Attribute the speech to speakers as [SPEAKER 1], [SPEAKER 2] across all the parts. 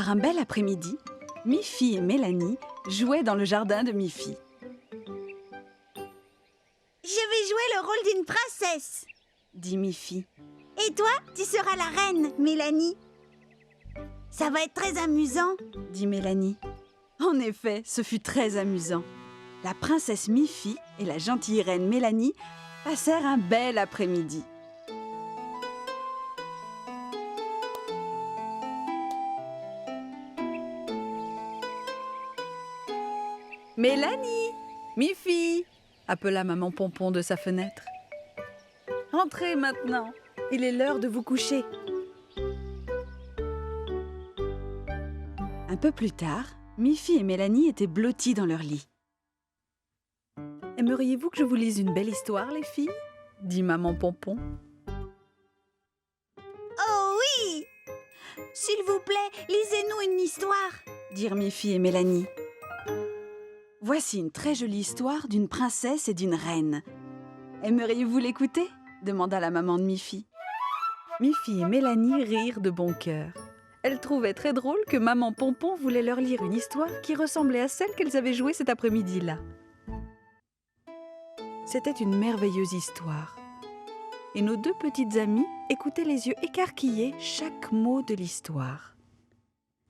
[SPEAKER 1] Par un bel après-midi, Miffy et Mélanie jouaient dans le jardin de Miffy.
[SPEAKER 2] Je vais jouer le rôle d'une princesse,
[SPEAKER 1] dit Miffy.
[SPEAKER 2] Et toi, tu seras la reine, Mélanie. Ça va être très amusant,
[SPEAKER 1] dit Mélanie. En effet, ce fut très amusant. La princesse Miffy et la gentille reine Mélanie passèrent un bel après-midi. Mélanie, Miffy, appela maman Pompon de sa fenêtre. Entrez maintenant, il est l'heure de vous coucher. Un peu plus tard, Miffy et Mélanie étaient blottis dans leur lit. Aimeriez-vous que je vous lise une belle histoire, les filles ? Dit maman Pompon.
[SPEAKER 2] Oh oui! S'il vous plaît, lisez-nous une histoire,
[SPEAKER 1] dirent Miffy et Mélanie. Voici une très jolie histoire d'une princesse et d'une reine. Aimeriez-vous l'écouter ? Demanda la maman de Miffy. Miffy et Mélanie rirent de bon cœur. Elles trouvaient très drôle que maman Pompon voulait leur lire une histoire qui ressemblait à celle qu'elles avaient jouée cet après-midi-là. C'était une merveilleuse histoire. Et nos deux petites amies écoutaient les yeux écarquillés chaque mot de l'histoire.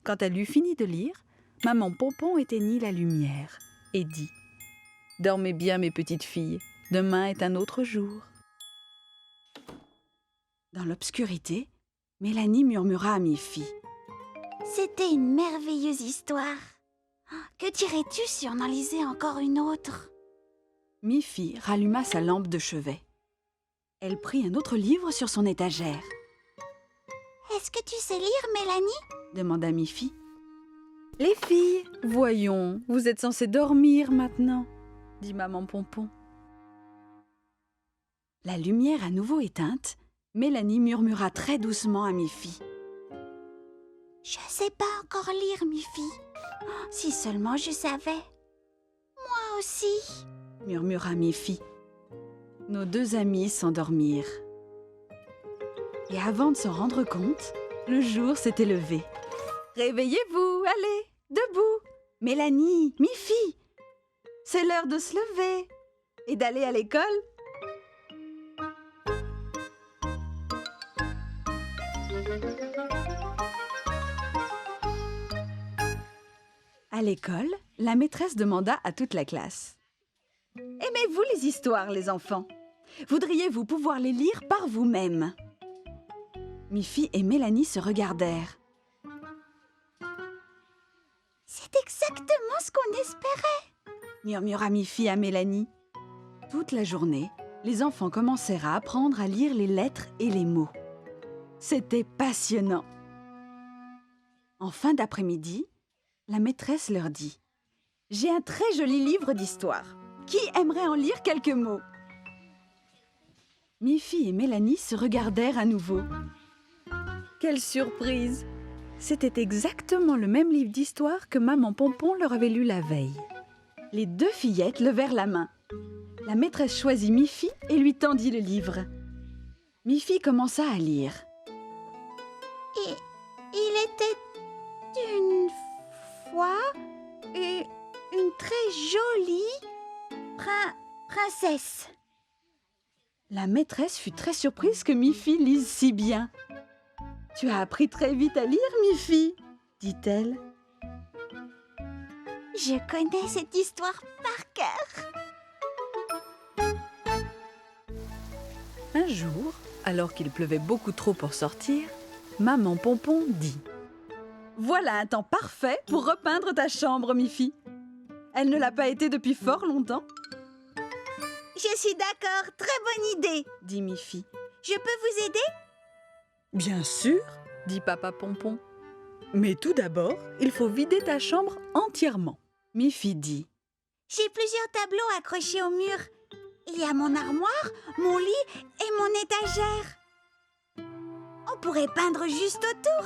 [SPEAKER 1] Quand elle eut fini de lire, maman Pompon éteignit la lumière et dit « Dormez bien, mes petites filles, demain est un autre jour. » Dans l'obscurité, Mélanie murmura à Miffy.
[SPEAKER 2] « C'était une merveilleuse histoire. Que dirais-tu si on en lisait encore une autre ?»
[SPEAKER 1] Miffy ralluma sa lampe de chevet. Elle prit un autre livre sur son étagère.
[SPEAKER 2] « Est-ce que tu sais lire, Mélanie ?»
[SPEAKER 1] demanda Miffy. « Les filles, voyons, vous êtes censées dormir maintenant, » dit maman Pompon. La lumière à nouveau éteinte, Mélanie murmura très doucement à Miffy.
[SPEAKER 2] « Je sais pas encore lire, Miffy. Si seulement je savais. Moi aussi, »
[SPEAKER 1] murmura Miffy. Nos deux amies s'endormirent. Et avant de s'en rendre compte, le jour s'était levé. « Réveillez-vous, allez, debout, Mélanie, Miffy. C'est l'heure de se lever et d'aller à l'école. » À l'école, la maîtresse demanda à toute la classe. « Aimez-vous les histoires, les enfants ? Voudriez-vous pouvoir les lire par vous-même » Miffy et Mélanie se regardèrent.
[SPEAKER 2] « C'est exactement ce qu'on espérait »
[SPEAKER 1] murmura Miffy à Mélanie. Toute la journée, les enfants commencèrent à apprendre à lire les lettres et les mots. C'était passionnant. En fin d'après-midi, la maîtresse leur dit « J'ai un très joli livre d'histoire. Qui aimerait en lire quelques mots ?» Miffy et Mélanie se regardèrent à nouveau. Quelle surprise! C'était exactement le même livre d'histoire que maman Pompon leur avait lu la veille. Les deux fillettes levèrent la main. La maîtresse choisit Miffy et lui tendit le livre. Miffy commença à lire.
[SPEAKER 2] Et il était une fois une très jolie princesse.
[SPEAKER 1] La maîtresse fut très surprise que Miffy lise si bien. « Tu as appris très vite à lire, Miffy » dit-elle.
[SPEAKER 2] « Je connais cette histoire par cœur. »
[SPEAKER 1] Un jour, alors qu'il pleuvait beaucoup trop pour sortir, maman Pompon dit « Voilà un temps parfait pour repeindre ta chambre, Miffy. Elle ne l'a pas été depuis fort longtemps. »
[SPEAKER 2] « Je suis d'accord, très bonne idée, »
[SPEAKER 1] dit Miffy.
[SPEAKER 2] « Je peux vous aider ?»«
[SPEAKER 1] Bien sûr, » dit papa Pompon. « Mais tout d'abord, il faut vider ta chambre entièrement. » Miffy dit
[SPEAKER 2] « J'ai plusieurs tableaux accrochés au mur. Il y a mon armoire, mon lit et mon étagère. On pourrait peindre juste autour. »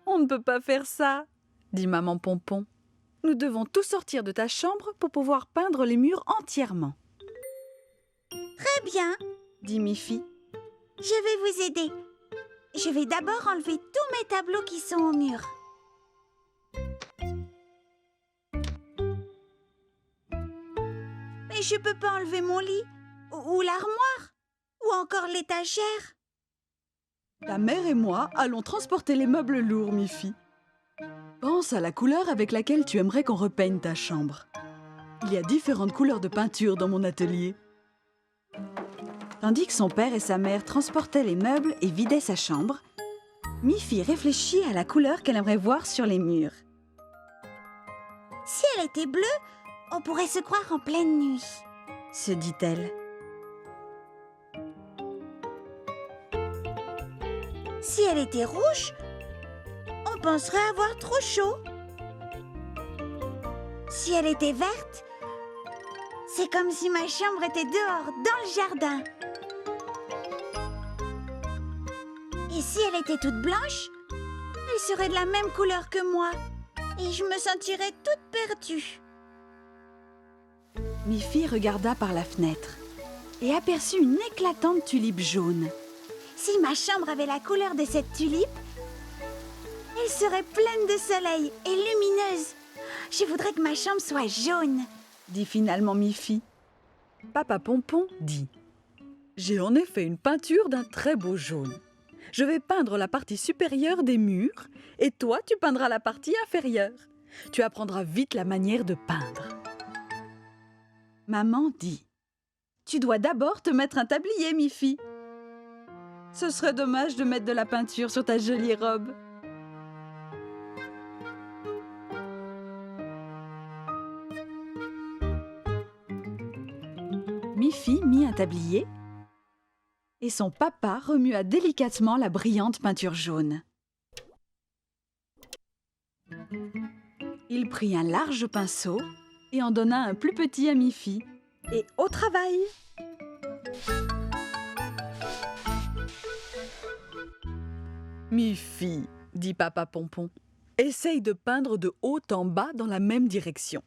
[SPEAKER 1] « On ne peut pas faire ça, » dit maman Pompon. « Nous devons tout sortir de ta chambre pour pouvoir peindre les murs entièrement. »
[SPEAKER 2] « Très bien, »
[SPEAKER 1] dit Miffy.
[SPEAKER 2] « Je vais vous aider. Je vais d'abord enlever tous mes tableaux qui sont au mur. Mais je peux pas enlever mon lit, ou l'armoire, ou encore l'étagère.
[SPEAKER 1] Ta mère et moi allons transporter les meubles lourds, Miffy. Pense à la couleur avec laquelle tu aimerais qu'on repeigne ta chambre. Il y a différentes couleurs de peinture dans mon atelier. Tandis que son père et sa mère transportaient les meubles et vidaient sa chambre, Miffy réfléchit à la couleur qu'elle aimerait voir sur les murs.
[SPEAKER 2] Si elle était bleue, on pourrait se croire en pleine nuit,
[SPEAKER 1] Se dit-elle.
[SPEAKER 2] Si elle était rouge, on penserait avoir trop chaud. Si elle était verte, c'est comme si ma chambre était dehors, dans le jardin. Et si elle était toute blanche, elle serait de la même couleur que moi. Et je me sentirais toute perdue.
[SPEAKER 1] Miffy regarda par la fenêtre et aperçut une éclatante tulipe jaune.
[SPEAKER 2] Si ma chambre avait la couleur de cette tulipe, elle serait pleine de soleil et lumineuse. Je voudrais que ma chambre soit jaune.
[SPEAKER 1] Dit finalement Miffy. Papa Pompon dit: J'ai en effet une peinture d'un très beau jaune. Je vais peindre la partie supérieure des murs et toi, tu peindras la partie inférieure. Tu apprendras vite la manière de peindre. Maman dit: Tu dois d'abord te mettre un tablier, Miffy. Ce serait dommage de mettre de la peinture sur ta jolie robe. Miffy mit un tablier et son papa remua délicatement la brillante peinture jaune. Il prit un large pinceau et en donna un plus petit à Miffy. Et au travail! Miffy, dit Papa Pompon, essaye de peindre de haut en bas dans la même direction.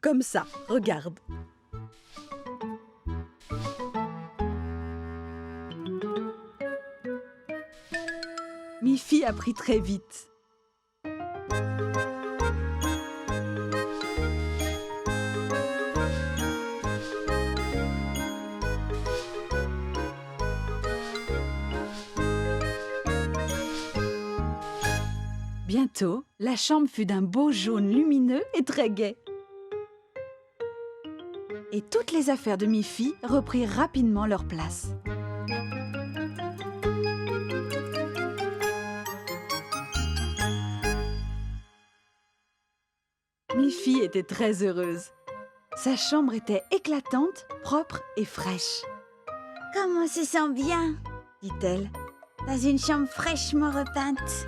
[SPEAKER 1] Comme ça, regarde. Miffy apprit très vite. Bientôt, la chambre fut d'un beau jaune lumineux et très gai. Et toutes les affaires de Miffy reprirent rapidement leur place. Miffy était très heureuse. Sa chambre était éclatante, propre et fraîche.
[SPEAKER 2] « Comme on se sent bien,
[SPEAKER 1] Dit-elle.
[SPEAKER 2] dans une chambre fraîchement repeinte.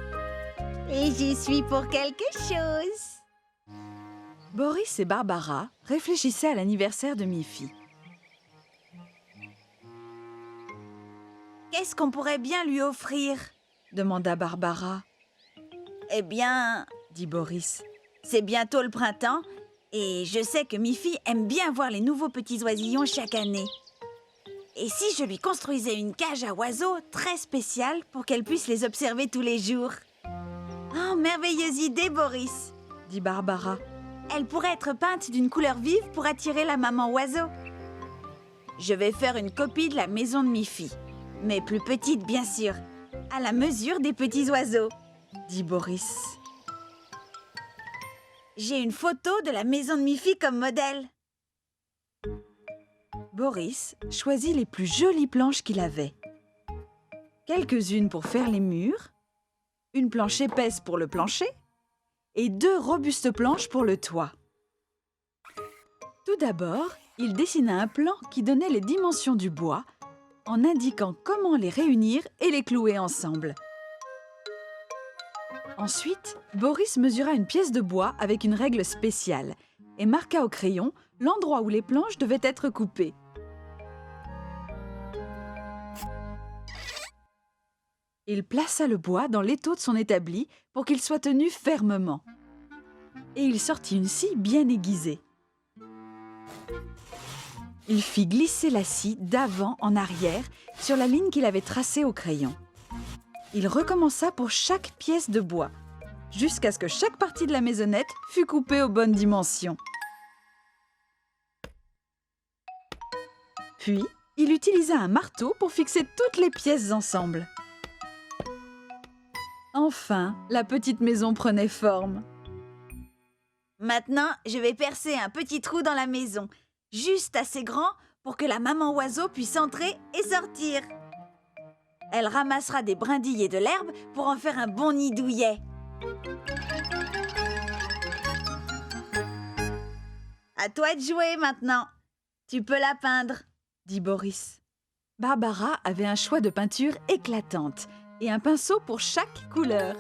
[SPEAKER 2] Et j'y suis pour quelque chose. »
[SPEAKER 1] Boris et Barbara réfléchissaient à l'anniversaire de Miffy.
[SPEAKER 2] « Qu'est-ce qu'on pourrait bien lui offrir ?»
[SPEAKER 1] Demanda Barbara.
[SPEAKER 2] « Eh bien,
[SPEAKER 1] Dit Boris.
[SPEAKER 2] c'est bientôt le printemps et je sais que Miffy aime bien voir les nouveaux petits oisillons chaque année. Et si je lui construisais une cage à oiseaux très spéciale pour qu'elle puisse les observer tous les jours ?»« Oh, merveilleuse idée, Boris !»
[SPEAKER 1] Dit Barbara.
[SPEAKER 2] Elle pourrait être peinte d'une couleur vive pour attirer la maman oiseau. Je vais faire une copie de la maison de Miffy, mais plus petite bien sûr, à la mesure des petits oiseaux.
[SPEAKER 1] Dit Boris.
[SPEAKER 2] J'ai une photo de la maison de Miffy comme modèle.
[SPEAKER 1] Boris choisit les plus jolies planches qu'il avait. Quelques-unes pour faire les murs, une planche épaisse pour le plancher et 2 robustes planches pour le toit. Tout d'abord, il dessina un plan qui donnait les dimensions du bois en indiquant comment les réunir et les clouer ensemble. Ensuite, Boris mesura une pièce de bois avec une règle spéciale et marqua au crayon l'endroit où les planches devaient être coupées. Il plaça le bois dans l'étau de son établi pour qu'il soit tenu fermement. Et il sortit une scie bien aiguisée. Il fit glisser la scie d'avant en arrière sur la ligne qu'il avait tracée au crayon. Il recommença pour chaque pièce de bois, jusqu'à ce que chaque partie de la maisonnette fût coupée aux bonnes dimensions. Puis, il utilisa un marteau pour fixer toutes les pièces ensemble. Enfin, la petite maison prenait forme.
[SPEAKER 2] Maintenant, je vais percer un petit trou dans la maison, juste assez grand pour que la maman oiseau puisse entrer et sortir. Elle ramassera des brindilles et de l'herbe pour en faire un bon nid douillet. À toi de jouer maintenant. Tu peux la peindre,
[SPEAKER 1] dit Boris. Barbara avait un choix de peinture éclatante et un pinceau pour chaque couleur.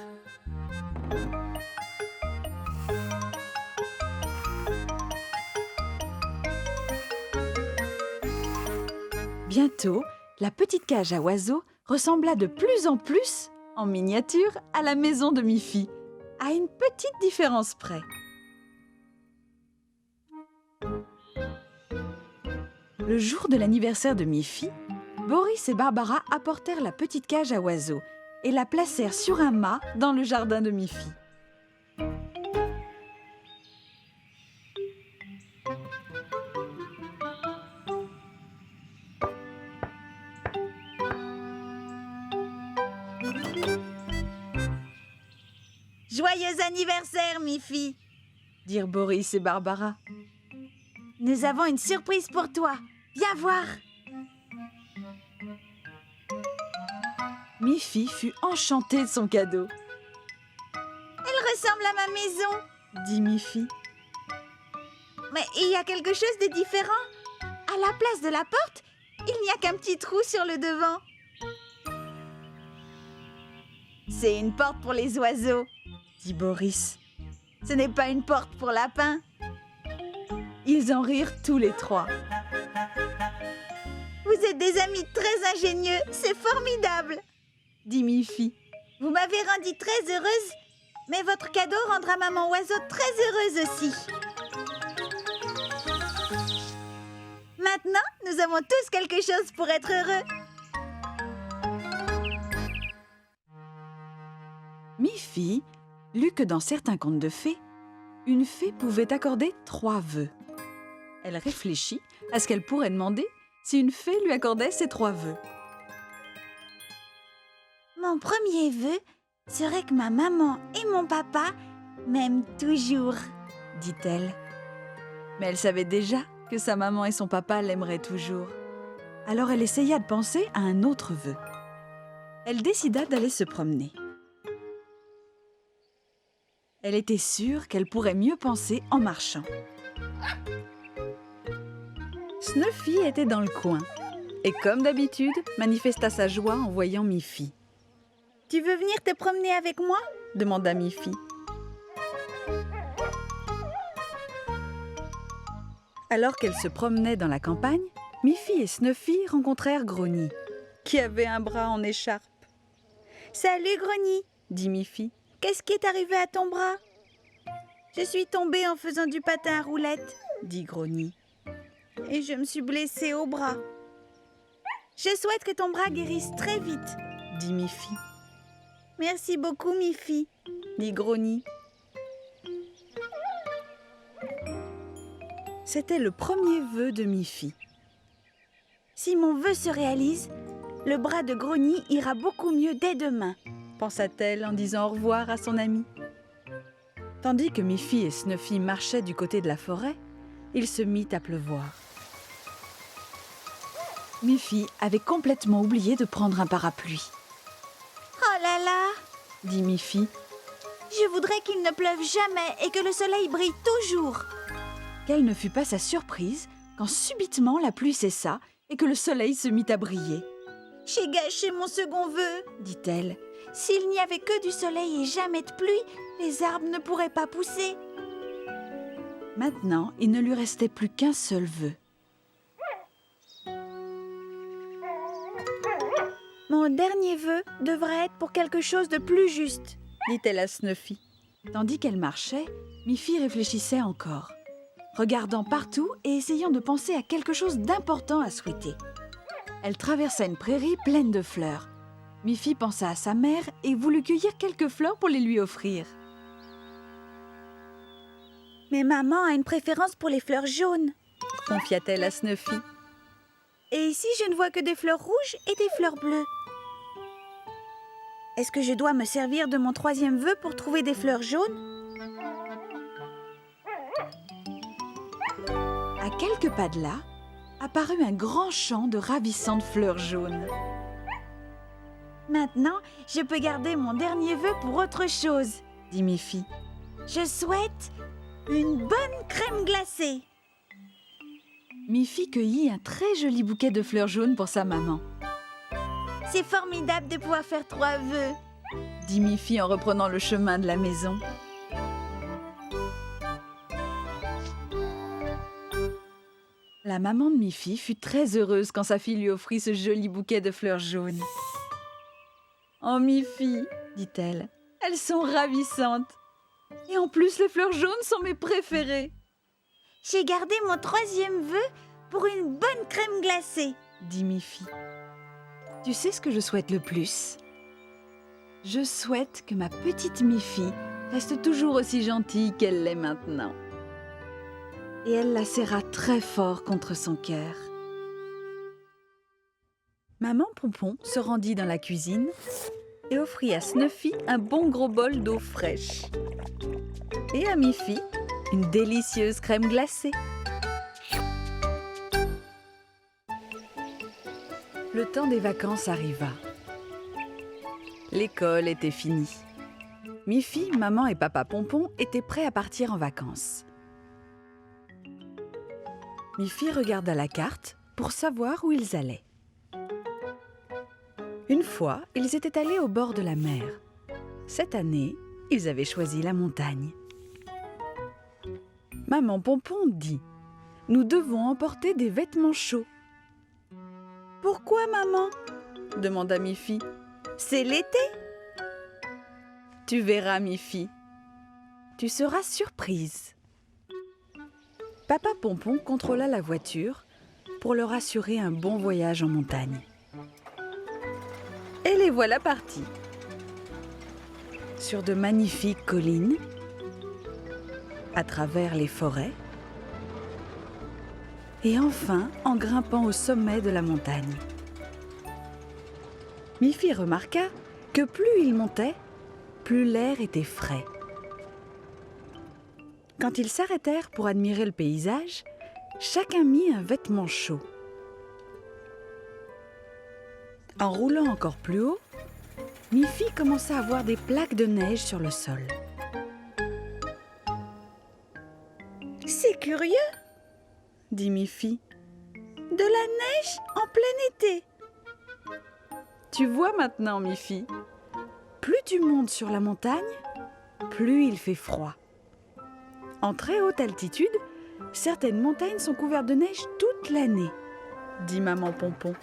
[SPEAKER 1] Bientôt, la petite cage à oiseaux ressembla de plus en plus, en miniature, à la maison de Miffy, à une petite différence près. Le jour de l'anniversaire de Miffy, Boris et Barbara apportèrent la petite cage à oiseaux et la placèrent sur un mât dans le jardin de Miffy.
[SPEAKER 2] Joyeux anniversaire, Miffy!
[SPEAKER 1] Dirent Boris et Barbara.
[SPEAKER 2] Nous avons une surprise pour toi. Viens voir!
[SPEAKER 1] Miffy fut enchantée de son cadeau.
[SPEAKER 2] Elle ressemble à ma maison,
[SPEAKER 1] Dit Miffy.
[SPEAKER 2] mais il y a quelque chose de différent. À la place de la porte, il n'y a qu'un petit trou sur le devant. C'est une porte pour les oiseaux,
[SPEAKER 1] Dit Boris.
[SPEAKER 2] ce n'est pas une porte pour lapins.
[SPEAKER 1] Ils en rirent tous les trois.
[SPEAKER 2] Vous êtes des amis très ingénieux, c'est formidable.
[SPEAKER 1] Dit Miffy.
[SPEAKER 2] Vous m'avez rendue très heureuse, mais votre cadeau rendra maman oiseau très heureuse aussi. Maintenant, nous avons tous quelque chose pour être heureux.
[SPEAKER 1] Miffy lut que dans certains contes de fées, une fée pouvait accorder 3 vœux. Elle réfléchit à ce qu'elle pourrait demander si une fée lui accordait ces 3 vœux.
[SPEAKER 2] Mon premier vœu serait que ma maman et mon papa m'aiment toujours.
[SPEAKER 1] Dit-elle. Mais elle savait déjà que sa maman et son papa l'aimeraient toujours. Alors elle essaya de penser à un autre vœu. Elle décida d'aller se promener. Elle était sûre qu'elle pourrait mieux penser en marchant. Snuffy était dans le coin et, comme d'habitude, manifesta sa joie en voyant Miffy.
[SPEAKER 2] « Tu veux venir te promener avec moi ?»
[SPEAKER 1] demanda Miffy. Alors qu'elle se promenait dans la campagne, Miffy et Snuffy rencontrèrent Grogny, qui avait un bras en écharpe.
[SPEAKER 2] « Salut Grogny,
[SPEAKER 1] Dit Miffy.
[SPEAKER 2] qu'est-ce qui est arrivé à ton bras ?»« Je suis tombée en faisant du patin à roulettes
[SPEAKER 1] Dit Grogny.
[SPEAKER 2] et je me suis blessée au bras. Je souhaite que ton bras guérisse très vite.
[SPEAKER 1] Dit Miffy.
[SPEAKER 2] Merci beaucoup, Miffy.
[SPEAKER 1] Dit Grogny. C'était le premier vœu de Miffy.
[SPEAKER 2] Si mon vœu se réalise, le bras de Grogny ira beaucoup mieux dès demain.
[SPEAKER 1] Pensa-t-elle en disant au revoir à son amie. Tandis que Miffy et Snuffy marchaient du côté de la forêt, il se mit à pleuvoir. Miffy avait complètement oublié de prendre un parapluie.
[SPEAKER 2] Oh là là,
[SPEAKER 1] Dit Miffy.
[SPEAKER 2] je voudrais qu'il ne pleuve jamais et que le soleil brille toujours.
[SPEAKER 1] Quelle ne fut pas sa surprise quand subitement la pluie cessa et que le soleil se mit à briller,
[SPEAKER 2] J'ai gâché mon second vœu.
[SPEAKER 1] dit-elle.
[SPEAKER 2] S'il n'y avait que du soleil et jamais de pluie, les arbres ne pourraient pas pousser.
[SPEAKER 1] Maintenant, il ne lui restait plus qu'un seul vœu.
[SPEAKER 2] Mon dernier vœu devrait être pour quelque chose de plus juste.
[SPEAKER 1] Dit-elle à Snuffy. Tandis qu'elle marchait, Miffy réfléchissait encore, regardant partout et essayant de penser à quelque chose d'important à souhaiter. Elle traversa une prairie pleine de fleurs, Miffy pensa à sa mère et voulut cueillir quelques fleurs pour les lui offrir.
[SPEAKER 2] Mais maman a une préférence pour les fleurs jaunes.
[SPEAKER 1] Confia-t-elle à Snuffy.
[SPEAKER 2] Et ici, je ne vois que des fleurs rouges et des fleurs bleues. Est-ce que je dois me servir de mon 3e vœu pour trouver des fleurs jaunes?
[SPEAKER 1] À quelques pas de là, apparut un grand champ de ravissantes fleurs jaunes.
[SPEAKER 2] Maintenant, je peux garder mon dernier vœu pour autre chose,
[SPEAKER 1] dit Miffy.
[SPEAKER 2] Je souhaite une bonne crème glacée.
[SPEAKER 1] Miffy cueillit un très joli bouquet de fleurs jaunes pour sa maman.
[SPEAKER 2] C'est formidable de pouvoir faire 3 vœux,
[SPEAKER 1] dit Miffy en reprenant le chemin de la maison. La maman de Miffy fut très heureuse quand sa fille lui offrit ce joli bouquet de fleurs jaunes. « Oh Miffy, dit-elle, elles sont ravissantes. Et en plus, les fleurs jaunes sont mes préférées. »
[SPEAKER 2] J'ai gardé mon 3e vœu pour une bonne crème glacée,
[SPEAKER 1] dit Miffy. Tu sais ce que je souhaite le plus? Je souhaite que ma petite Miffy reste toujours aussi gentille qu'elle l'est maintenant. Et elle la serra très fort contre son cœur. Maman Pompon se rendit dans la cuisine et offrit à Snuffy un bon gros bol d'eau fraîche. Et à Miffy, une délicieuse crème glacée. Le temps des vacances arriva. L'école était finie. Miffy, maman et papa Pompon étaient prêts à partir en vacances. Miffy regarda la carte pour savoir où ils allaient. Une fois, ils étaient allés au bord de la mer. Cette année, ils avaient choisi la montagne. Maman Pompon dit « Nous devons emporter des vêtements chauds. »« Pourquoi, maman ?» demanda Miffy. « C'est l'été !»« Tu verras, Miffy. Tu seras surprise. » Papa Pompon contrôla la voiture pour leur assurer un bon voyage en montagne. Et les voilà partis. Sur de magnifiques collines, à travers les forêts, et enfin en grimpant au sommet de la montagne. Miffy remarqua que plus ils montaient, plus l'air était frais. Quand ils s'arrêtèrent pour admirer le paysage, chacun mit un vêtement chaud. En roulant encore plus haut, Miffy commença à voir des plaques de neige sur le sol.
[SPEAKER 2] « C'est curieux, »
[SPEAKER 1] dit Miffy.
[SPEAKER 2] « De la neige en plein été. »
[SPEAKER 1] Tu vois maintenant, Miffy, plus tu montes sur la montagne, plus il fait froid. En très haute altitude, certaines montagnes sont couvertes de neige toute l'année, dit maman Pompon.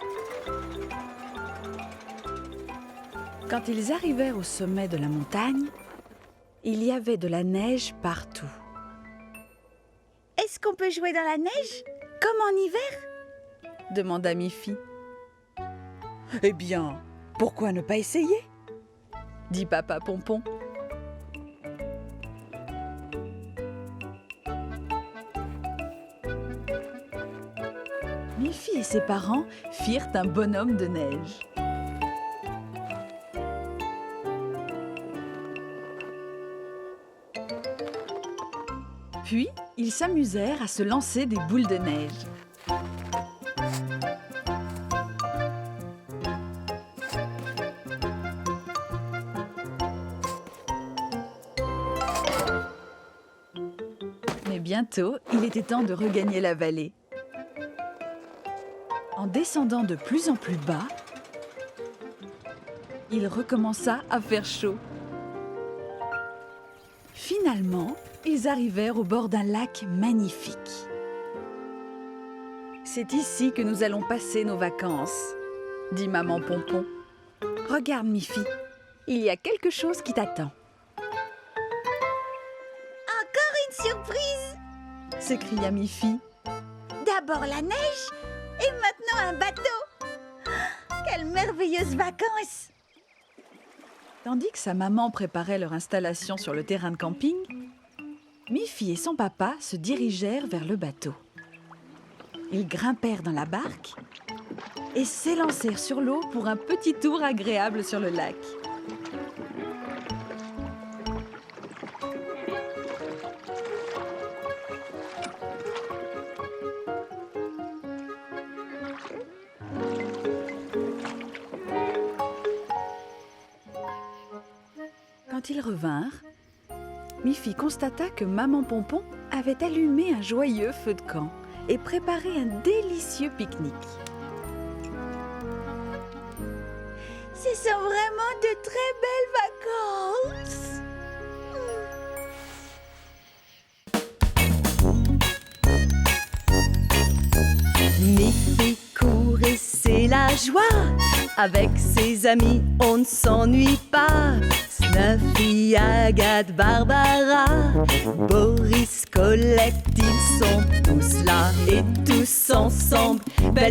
[SPEAKER 1] Quand ils arrivèrent au sommet de la montagne, il y avait de la neige partout.
[SPEAKER 2] Est-ce qu'on peut jouer dans la neige, comme en hiver ?
[SPEAKER 1] demanda Miffy. Eh bien, pourquoi ne pas essayer ? dit papa Pompon. Miffy et ses parents firent un bonhomme de neige. Puis, ils s'amusèrent à se lancer des boules de neige. Mais bientôt, il était temps de regagner la vallée. En descendant de plus en plus bas, il recommença à faire chaud. Finalement, ils arrivèrent au bord d'un lac magnifique. « C'est ici que nous allons passer nos vacances, » dit maman Pompon. « Regarde, Miffy, il y a quelque chose qui t'attend. »
[SPEAKER 2] Encore une surprise!
[SPEAKER 1] S'écria Miffy.
[SPEAKER 2] D'abord la neige et maintenant un bateau! Quelles merveilleuses vacances!
[SPEAKER 1] Tandis que sa maman préparait leur installation sur le terrain de camping, Miffy et son papa se dirigèrent vers le bateau. Ils grimpèrent dans la barque et s'élancèrent sur l'eau pour un petit tour agréable sur le lac. Quand ils revinrent, Miffy constata que Maman Pompon avait allumé un joyeux feu de camp et préparé un délicieux pique-nique.
[SPEAKER 2] Ce sont vraiment de très belles vacances.
[SPEAKER 3] Miffy court et c'est la joie. Avec ses amis, on ne s'ennuie pas. Snuffy, Agathe, Barbara, Boris, Colette, ils sont tous là et tous ensemble. Belle